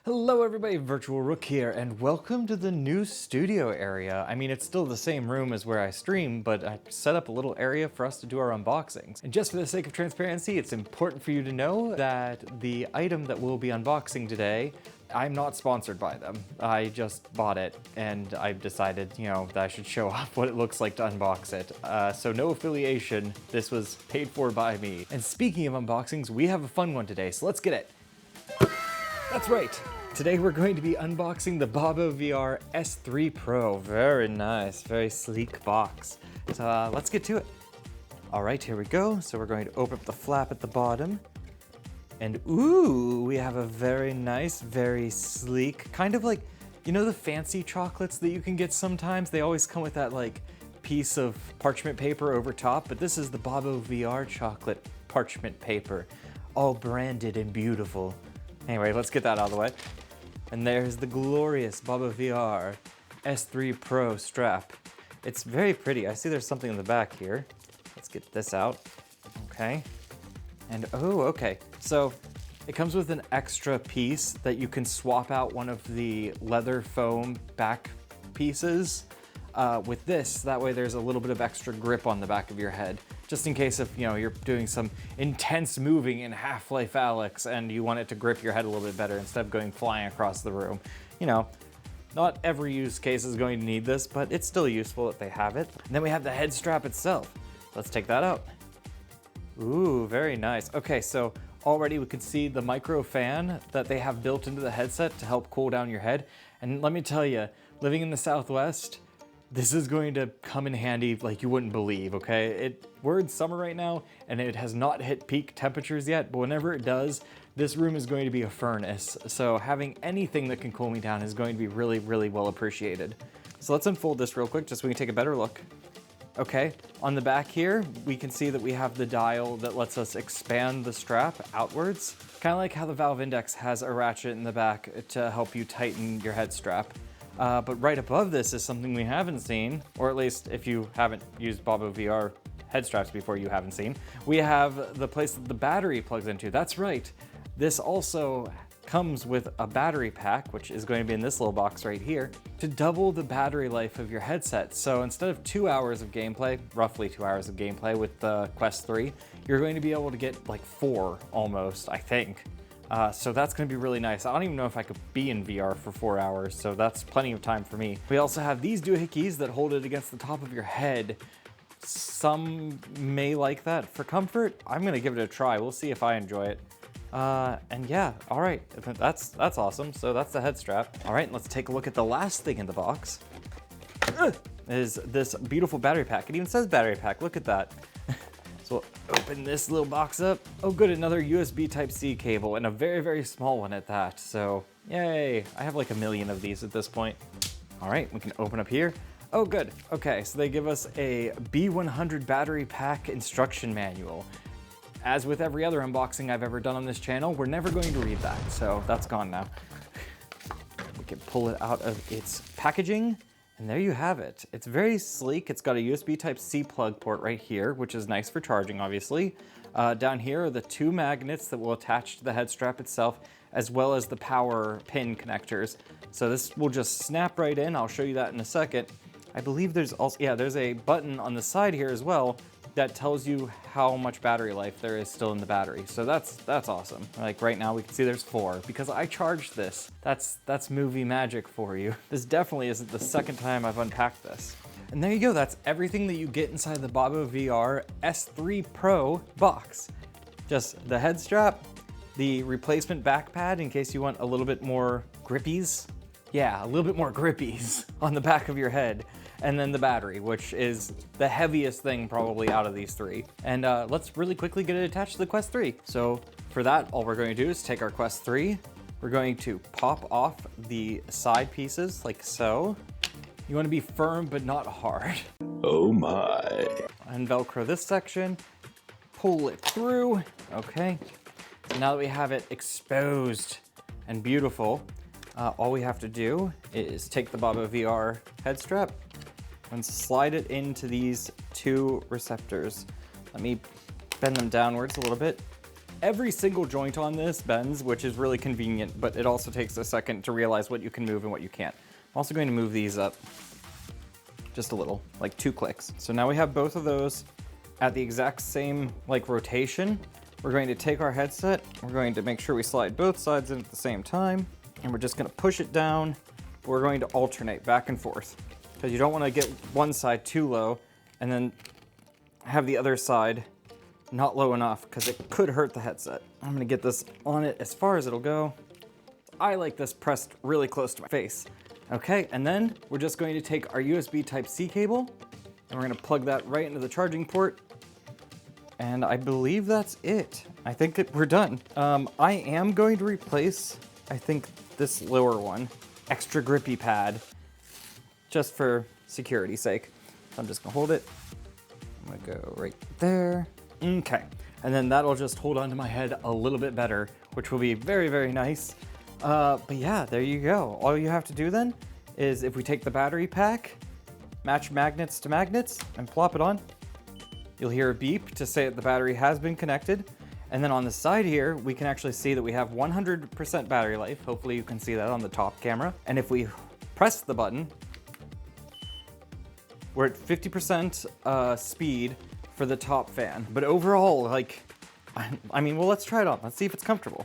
Hello everybody, Virtual Rook here, and welcome to the new studio area. I mean, it's still the same room as where I stream, but I set up a little area for us to do our unboxings. And just for the sake of transparency, it's important for you to know that the item that we'll be unboxing today, I'm not sponsored by them. I just bought it, and I've decided, that I should show off what it looks like to unbox it. So no affiliation, this was paid for by me. And speaking of unboxings, we have a fun one today, so let's get it. That's right. Today we're going to be unboxing the DoubleAA S3 Pro. Very nice, very sleek box. So let's get to it. All right, here we go. So we're going to open up the flap at the bottom. And ooh, we have a very nice, very sleek, kind of like, the fancy chocolates that you can get sometimes? They always come with that like piece of parchment paper over top, but this is the DoubleAA chocolate parchment paper, all branded and beautiful. Anyway, let's get that out of the way. And there's the glorious DoubleAA S3 Pro strap. It's very pretty. I see there's something in the back here. Let's get this out. Okay. And oh, okay. So it comes with an extra piece that you can swap out one of the leather foam back pieces with this. That way there's a little bit of extra grip on the back of your head. Just in case if, you're doing some intense moving in Half-Life Alyx and you want it to grip your head a little bit better instead of going flying across the room. Not every use case is going to need this, but it's still useful that they have it. And then we have the head strap itself. Let's take that out. Ooh, very nice. Okay, so already we can see the micro fan that they have built into the headset to help cool down your head. And let me tell you, living in the Southwest, this is going to come in handy like you wouldn't believe, okay? We're in summer right now, and it has not hit peak temperatures yet, but whenever it does, this room is going to be a furnace. So having anything that can cool me down is going to be really, really well appreciated. So let's unfold this real quick just so we can take a better look. Okay, on the back here, we can see that we have the dial that lets us expand the strap outwards. Kind of like how the Valve Index has a ratchet in the back to help you tighten your head strap. But right above this is something we haven't seen, or at least if you haven't used DoubleAA head straps before, you haven't seen. We have the place that the battery plugs into. That's right. This also comes with a battery pack, which is going to be in this little box right here, to double the battery life of your headset. So instead of 2 hours of gameplay, roughly 2 hours of gameplay with the Quest 3, you're going to be able to get like 4 almost, I think. So that's going to be really nice. I don't even know if I could be in VR for 4 hours, so that's plenty of time for me. We also have these doohickeys that hold it against the top of your head. Some may like that for comfort. I'm going to give it a try. We'll see if I enjoy it. And yeah, all right, that's awesome. So that's the head strap. All right, let's take a look at the last thing in the box. Is this beautiful battery pack. It even says battery pack. Look at that. So we'll open this little box up. Oh good, another USB Type-C cable, and a very, very small one at that. So yay, I have like a million of these at this point. All right, we can open up here. Oh good, okay, so they give us a B100 battery pack instruction manual. As with every other unboxing I've ever done on this channel, we're never going to read that, so that's gone now. We can pull it out of its packaging. And there you have it. It's very sleek. It's got a USB Type-C plug port right here, which is nice for charging, obviously. Down here are the 2 magnets that will attach to the head strap itself, as well as the power pin connectors. So this will just snap right in. I'll show you that in a second. I believe there's also, there's a button on the side here as well that tells you how much battery life there is still in the battery. So that's awesome. Like right now we can see there's 4 because I charged this. That's movie magic for you. This definitely isn't the second time I've unpacked this. And there you go, that's everything that you get inside the DoubleAA S3 Pro box. Just the head strap, the replacement back pad in case you want a little bit more grippies. Yeah, a little bit more grippies on the back of your head. And then the battery, which is the heaviest thing probably out of these 3. And let's really quickly get it attached to the Quest 3. So for that, all we're going to do is take our Quest 3. We're going to pop off the side pieces like so. You want to be firm, but not hard. Oh my. And Velcro this section, pull it through. Okay, so now that we have it exposed and beautiful, all we have to do is take the DoubleAA head strap and slide it into these 2 receptors. Let me bend them downwards a little bit. Every single joint on this bends, which is really convenient, but it also takes a second to realize what you can move and what you can't. I'm also going to move these up just a little, like 2 clicks. So now we have both of those at the exact same like rotation. We're going to take our headset, we're going to make sure we slide both sides in at the same time, and we're just going to push it down. We're going to alternate back and forth because you don't want to get one side too low and then have the other side not low enough because it could hurt the headset. I'm gonna get this on it as far as it'll go. I like this pressed really close to my face. Okay, and then we're just going to take our USB Type-C cable and we're gonna plug that right into the charging port. And I believe that's it. I think that we're done. I am going to replace, I think, this lower one, extra grippy pad, just for security's sake. So I'm just gonna hold it. I'm gonna go right there. Okay, and then that'll just hold onto my head a little bit better, which will be very, very nice. But yeah, there you go. All you have to do then is if we take the battery pack, match magnets to magnets, and plop it on, you'll hear a beep to say that the battery has been connected. And then on the side here, we can actually see that we have 100% battery life. Hopefully you can see that on the top camera. And if we press the button, we're at 50% speed for the top fan. But overall, like, I mean, well, let's try it on. Let's see if it's comfortable.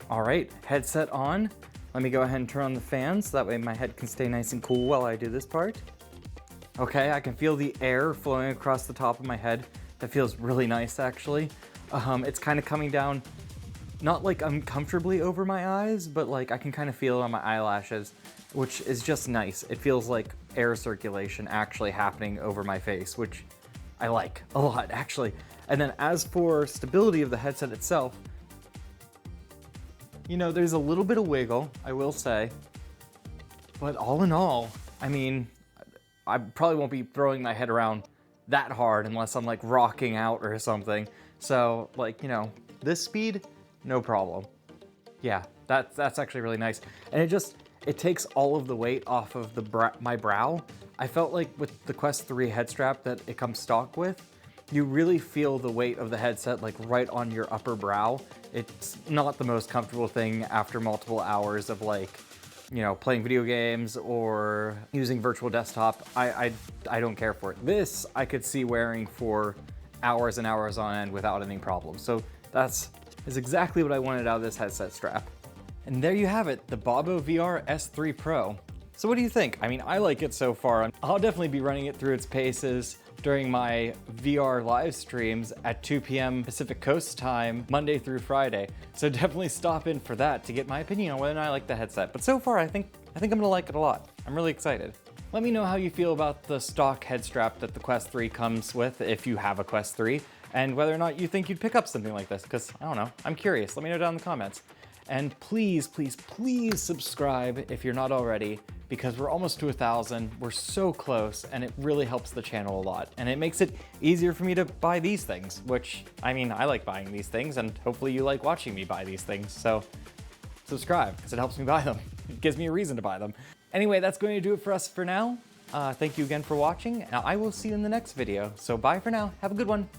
All right, headset on. Let me go ahead and turn on the fan so that way my head can stay nice and cool while I do this part. Okay, I can feel the air flowing across the top of my head. That feels really nice, actually. It's kind of coming down, not like uncomfortably over my eyes, but like I can kind of feel it on my eyelashes, which is just nice. It feels like air circulation actually happening over my face, which I like a lot, actually. And then as for stability of the headset itself, you know, there's a little bit of wiggle, I will say, but all in all, I mean, I probably won't be throwing my head around that hard unless I'm like rocking out or something. So like, you know, this speed, no problem. Yeah, that's actually really nice. And it takes all of the weight off of my brow. I felt like with the Quest 3 head strap that it comes stock with, you really feel the weight of the headset like right on your upper brow. It's not the most comfortable thing after multiple hours of like, you know, playing video games or using virtual desktop. I don't care for it. This I could see wearing for hours and hours on end without any problem. So that's exactly what I wanted out of this headset strap. And there you have it, the Bobo VR S3 Pro. So what do you think? I mean, I like it so far. I'll definitely be running it through its paces during my VR live streams at 2 p.m. Pacific Coast time, Monday through Friday. So definitely stop in for that to get my opinion on whether or not I like the headset. But so far, I think I'm gonna like it a lot. I'm really excited. Let me know how you feel about the stock head strap that the Quest 3 comes with, if you have a Quest 3, and whether or not you think you'd pick up something like this, because I don't know, I'm curious. Let me know down in the comments. And please, please, please subscribe if you're not already, because we're almost to 1,000. We're so close, and it really helps the channel a lot. And it makes it easier for me to buy these things, which, I mean, I like buying these things, and hopefully you like watching me buy these things. So subscribe, because it helps me buy them. It gives me a reason to buy them. Anyway, that's going to do it for us for now. Thank you again for watching, and I will see you in the next video. So bye for now. Have a good one.